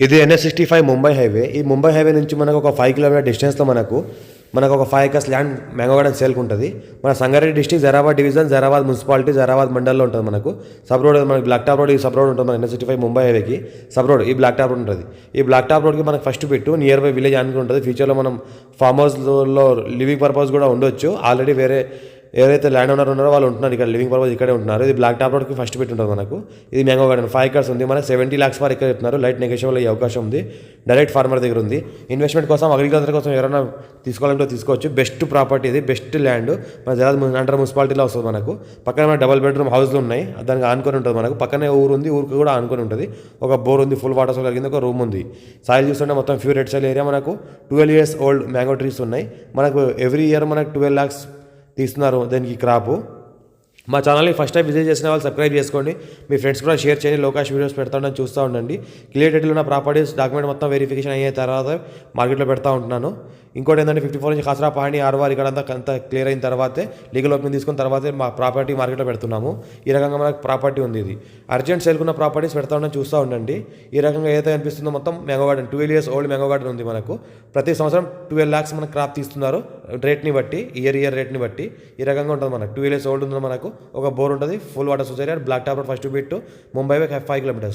ఇది NH65 Mumbai highway. ఈ Mumbai highway నుంచి మనకు ఒక 5 కిలోమీటర్ డిస్టెన్స్లో మనకు ఒక 5 ఎకర్స్ ల్యాండ్ మ్యాంగో గార్డెన్ సేల్కి ఉంటుంది. మన Sangareddy district Zaheerabad division, Zaheerabad municipality, Zaheerabad మండల్లో ఉంటుంది. మనకు సబ్ రోడ్, మనకి బ్లాక్ టాప్ రోడ్, ఈ సబ్ రోడ్ ఉంటుంది. మన NH65 ముంబై హైవేకి సబ్ రోడ్ ఈ బ్లాక్ టాప్ రోడ్ ఉంటుంది. ఈ బ్లాక్ టాప్ రోడ్కి మనకు ఫస్ట్ పెట్టు నియర్ బై విలేజ్ అనుకుని ఉంటుంది. ఫ్యూచర్లో మనం ఫామ్ హౌస్లో లివింగ్ పర్పస్ కూడా ఉండొచ్చు. ఆల్రెడీ వేరే ఎవరైతే ల్యాండ్ ఓనర్ ఉన్నారో వాళ్ళు ఉంటున్నారు ఇక్కడ, లివింగ్ పర్పస్ ఇక్కడే ఉంటున్నారు. ఇది బ్లాక్ టాప్ రోడ్కి ఫస్ట్ పెట్టి ఉంటుంది మనకు. ఇది మ్యాంగో గార్డెన్ 5 ఎకర్స్ ఉంది. మనకు 70 lakhs వరకు ఇక్కడ చెప్తున్నారు. లైట్ నెగోషియబుల్ అయ్యే అవకాశం ఉంది. డైరెక్ట్ ఫార్మర్ దగ్గర ఉంది. ఇన్వెస్ట్మెంట్ కోసం, అగ్రికల్చర్ కోసం ఎవరైనా తీసుకోవాలంటే తీసుకోవచ్చు. బెస్ట్ ప్రాపర్టీ ఇది, బెస్ట్ ల్యాండ్. మన జరాబాద్ అండర్ మున్సిపాలిటీలో వస్తుంది మనకు. పక్కన మన డబుల్ బెడ్రూమ్ హౌస్లు ఉన్నాయి, దానికి ఆనుకొని ఉంటుంది మనకు. పక్కనే ఊరు ఉంది, ఊరికి కూడా ఆనుకొని ఉంటుంది. ఒక బోర్ ఉంది, ఫుల్ వాటర్ సోల్ కలిగింది, ఒక రూమ్ ఉంది. సాయిల్ చూస్తుంటే మొత్తం ప్యూర్ రెడ్ సాయిల్ ఏరియా. మనకు 12 years ఓల్డ్ మ్యాంగో ట్రీస్ ఉన్నాయి. మనకు ఎవ్రీ ఇయర్ మనకు 12 lakhs తీస్తున్నారు దానికి క్రాపు. మా ఛానల్ని ఫస్ట్ టైం విజిట్ చేసిన వాళ్ళు సబ్స్క్రైబ్ చేసుకోండి. మీ ఫ్రెండ్స్ కూడా షేర్ చేయండి. లోకాష్ వీడియోస్ పెడతా ఉండని చూస్తూ ఉండండి. క్లియర్ టైటిల్ ఉన్న ప్రాపర్టీస్ డాక్యుమెంట్ మొత్తం వెరిఫికేషన్ అయ్యే తర్వాత మార్కెట్లో పెడతా ఉంటున్నాను. ఇంకోటి ఏంటంటే 54 నుంచి ఖాసరా పహాణి ఆర్వార్ ఇక్కడ అంతా క్లియర్ అయిన తర్వాతే, లీగల్ ఓపెనింగ్ తీసుకున్న తర్వాతే మా ప్రాపర్టీ మార్కెట్లో పెడుతున్నాము. ఈ రకంగా మనకు ప్రాపర్టీ ఉంది. ఇది అర్జెంట్ సేల్కున్న ప్రాపర్టీస్ పెడతా ఉండని చూస్తూ ఉండండి. ఈ రకంగా ఏదైతే అనిపిస్తుందో మొత్తం mango garden 12 years old mango garden ఉంది మనకు. ప్రతి సంవత్సరం 12 lakhs మనకు క్రాప్ తీస్తున్నారు రేట్ని బట్టి, ఇయర్ రేట్ని బట్టి. ఈ రకంగా ఉంటుంది మనకు. 12 years ఓల్డ్ ఉంది మనకు. ఒక బోర్ ఉంటుంది, full water society, blacktop road first bit, Mumbai 5 kilometers.